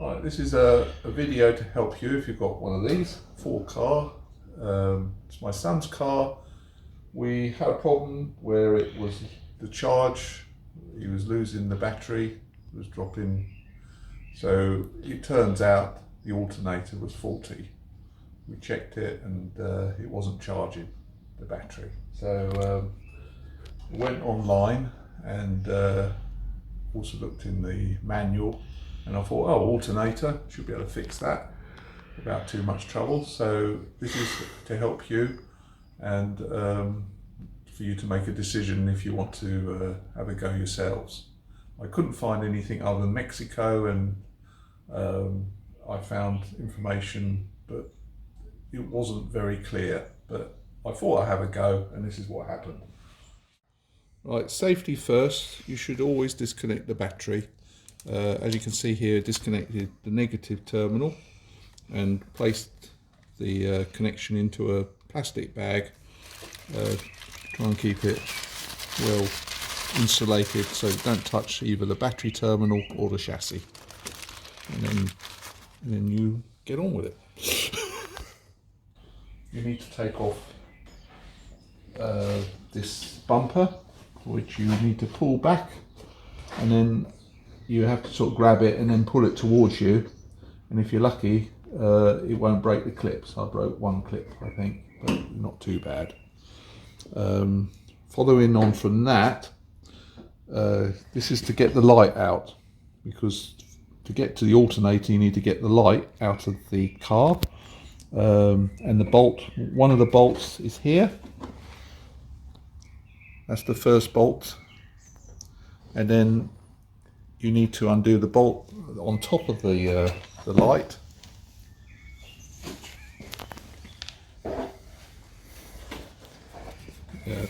Right, this is a video to help you if you've got one of these, Ford car. It's my son's car. We had a problem where it was the charge, he was losing the battery, it was dropping. So it turns out the alternator was faulty. We checked it and it wasn't charging the battery. So we went online and also looked in the manual, and I thought, oh, alternator, should be able to fix that without too much trouble. So this is to help you and for you to make a decision if you want to have a go yourselves. I couldn't find anything other than Mexico, and I found information, but it wasn't very clear. But I thought I'd have a go, and this is what happened. Right, safety first. You should always disconnect the battery. As you can see here, disconnected the negative terminal and placed the connection into a plastic bag. Try and keep it well insulated so you don't touch either the battery terminal or the chassis. And then you get on with it. You need to take off this bumper, which you need to pull back, and then you have to sort of grab it and then pull it towards you, and if you're lucky it won't break the clips. I broke one clip, I think, but not too bad. Following on from that, this is to get the light out, because to get to the alternator you need to get the light out of the car, and the bolt, one of the bolts is here. That's the first bolt, and then you need to undo the bolt on top of the light.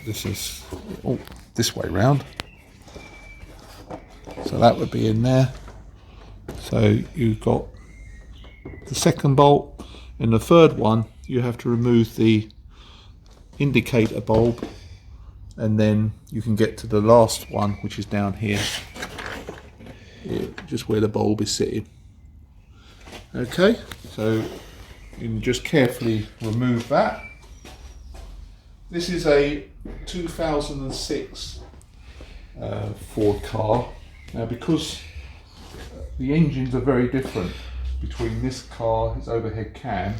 This is this way round, so that would be in there. So you've got the second bolt, and the third one you have to remove the indicator bulb, and then you can get to the last one, which is down here, just where the bulb is sitting. Okay, so you can just carefully remove that. This is a 2006 Ford car. Now, because the engines are very different between this car, its overhead cam,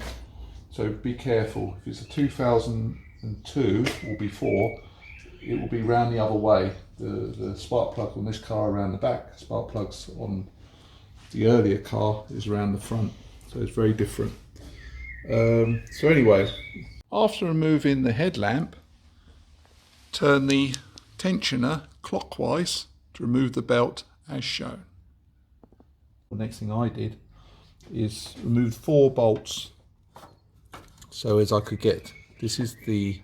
so be careful. If it's a 2002 or before, it will be round the other way. The spark plug on this car around the back, spark plugs on the earlier car is around the front, so it's very different. So anyway, after removing the headlamp, turn the tensioner clockwise to remove the belt as shown. The next thing I did is remove 4 bolts, so as I could get, this is the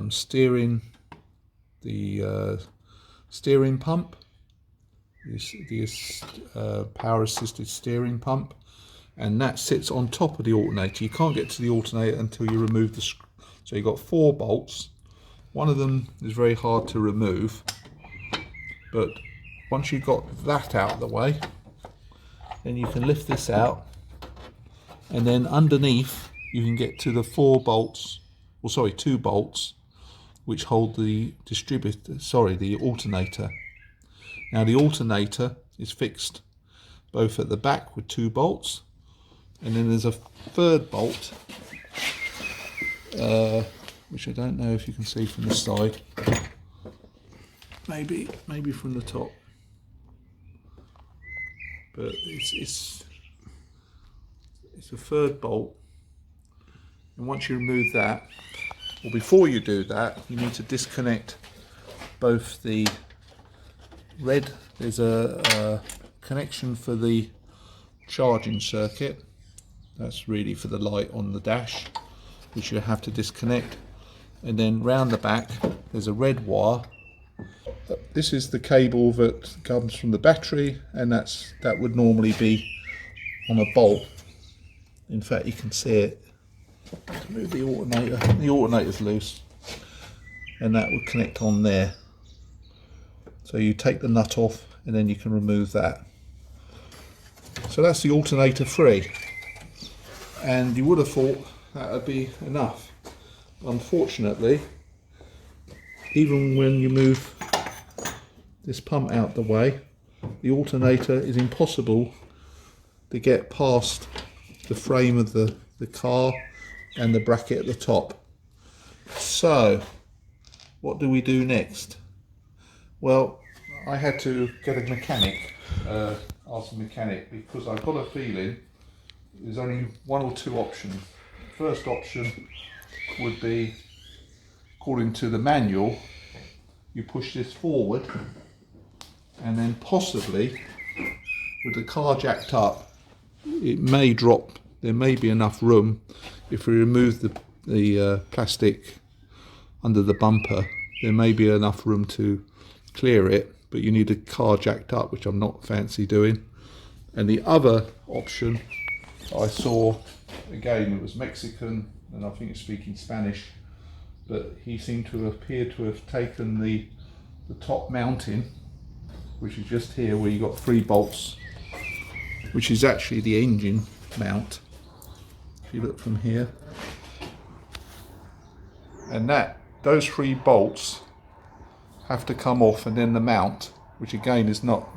steering pump, the power assisted steering pump, and that sits on top of the alternator. You can't get to the alternator until you remove the so you've got 4 bolts. One of them is very hard to remove, but once you've got that out of the way, then you can lift this out, and then underneath you can get to the 2 bolts which hold the the alternator. Now the alternator is fixed both at the back with 2 bolts, and then there's a 3rd bolt, which I don't know if you can see from this side, maybe from the top, but it's a 3rd bolt, and once you remove that, well, before you do that, you need to disconnect both the red, there's a connection for the charging circuit, that's really for the light on the dash, which you have to disconnect, and then round the back there's a red wire. This is the cable that comes from the battery, and that would normally be on a bolt. In fact, you can see it. Move the alternator's loose, and that would connect on there. So you take the nut off, and then you can remove that. So that's the alternator free, and you would have thought that would be enough. Unfortunately, even when you move this pump out the way, the alternator is impossible to get past the frame of the car and the bracket at the top. So what do we do next? Well, I had to get a mechanic, ask the mechanic, because I've got a feeling there's only one or two options. First option would be, according to the manual, you push this forward, and then possibly with the car jacked up, it may drop. There may be enough room if we remove the plastic under the bumper. There may be enough room to clear it, but you need a car jacked up, which I'm not fancy doing. And the other option I saw, again, it was Mexican, and I think it's speaking Spanish, but he seemed to appear to have taken the top mounting, which is just here where you got 3 bolts, which is actually the engine mount. If you look from here, and those 3 bolts have to come off, and then the mount, which again is not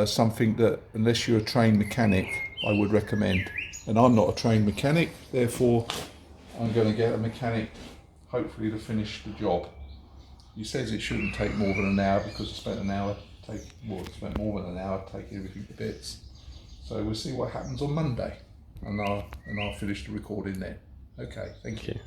something that, unless you're a trained mechanic, I would recommend. And I'm not a trained mechanic, therefore I'm going to get a mechanic, hopefully, to finish the job. He says it shouldn't take more than an hour, because I spent spent more than an hour taking everything to bits. So we'll see what happens on Monday, and I'll finish the recording then. Okay, thank you.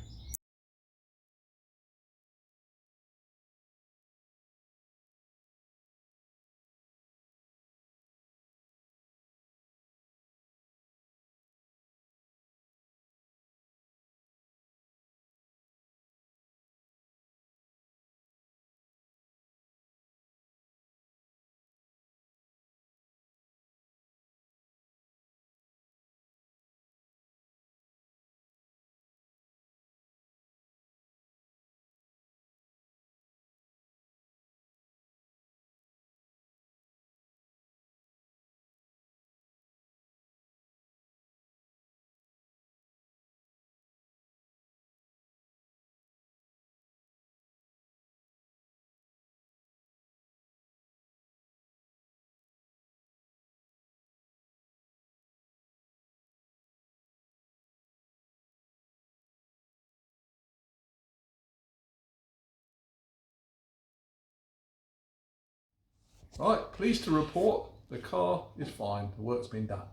Right, pleased to report the car is fine, the work's been done.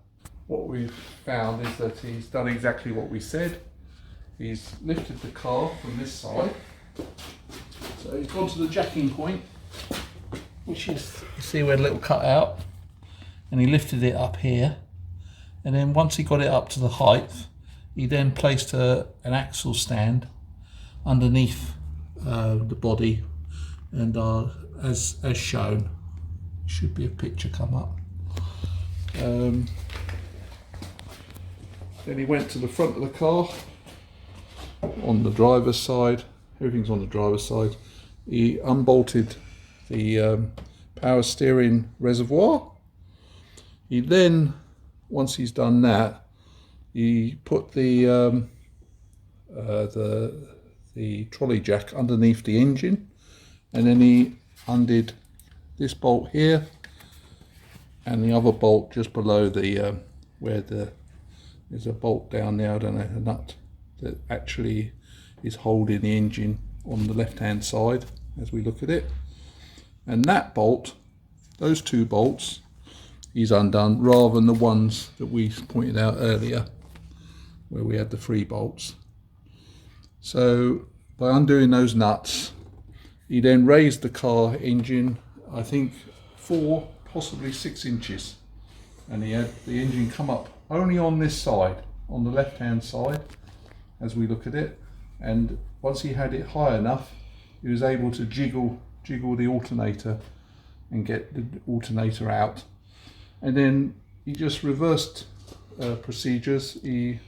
What we've found is that he's done exactly what we said. He's lifted the car from this side. So he's gone to the jacking point, which is, you see where the little cut out, and he lifted it up here. And then once he got it up to the height, he then placed an axle stand underneath the body, and as shown, should be a picture come up. Then he went to the front of the car on the driver's side. Everything's on the driver's side. He unbolted the power steering reservoir. He then, once he's done that, he put the trolley jack underneath the engine, and then he undid this bolt here and the other bolt just below the where there's a bolt down there, I don't know, a nut that actually is holding the engine on the left hand side as we look at it. And that bolt, those 2 bolts, he's undone, rather than the ones that we pointed out earlier where we had the 3 bolts. So by undoing those nuts, he then raised the car engine, I think 4, possibly 6 inches, and he had the engine come up only on this side, on the left hand side as we look at it. And once he had it high enough, he was able to jiggle the alternator and get the alternator out. And then he just reversed procedures. He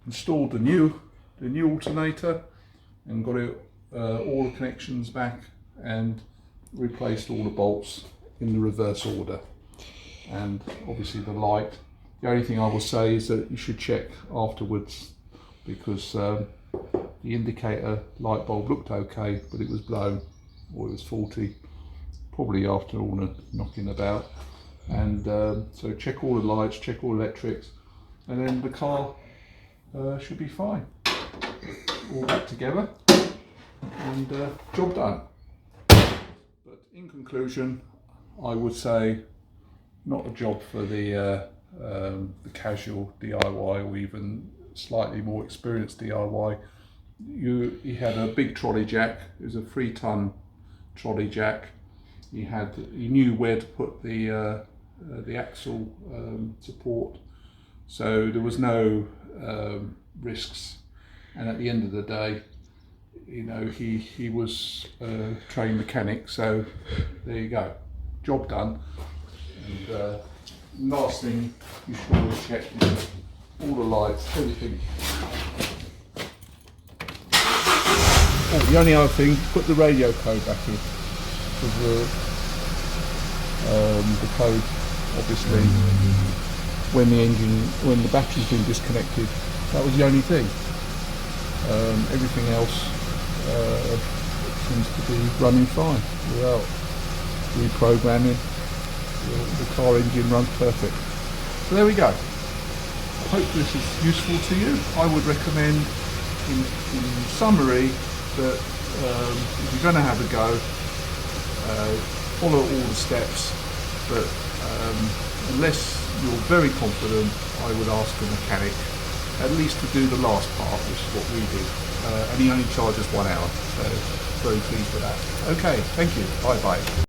installed the new alternator and got it all the connections back and replaced all the bolts in the reverse order. and obviously the light. The only thing I will say is that you should check afterwards, because the indicator light bulb looked okay, but it was blown, or it was faulty, probably after all the knocking about. And so check all the lights, check all electrics, and then the car should be fine. All back together, and job done. But in conclusion, I would say not a job for the casual DIY or even slightly more experienced DIY. He had a big trolley jack. It was a 3-ton trolley jack. He knew where to put the axle support, so there was no risks. And at the end of the day, you know, he was a trained mechanic, so there you go, job done. And last thing you should always check is all the lights, everything. Oh, the only other thing, put the radio code back in, because the code, obviously, when the battery's been disconnected, that was the only thing. Everything else seems to be running fine without reprogramming. The car engine runs perfect. So there we go. I hope this is useful to you. I would recommend, in summary, that if you're going to have a go, follow all the steps, but unless you're very confident, I would ask a mechanic at least to do the last part, which is what we did. And he only charges 1 hour, so very pleased with that. Okay, thank you. Bye bye.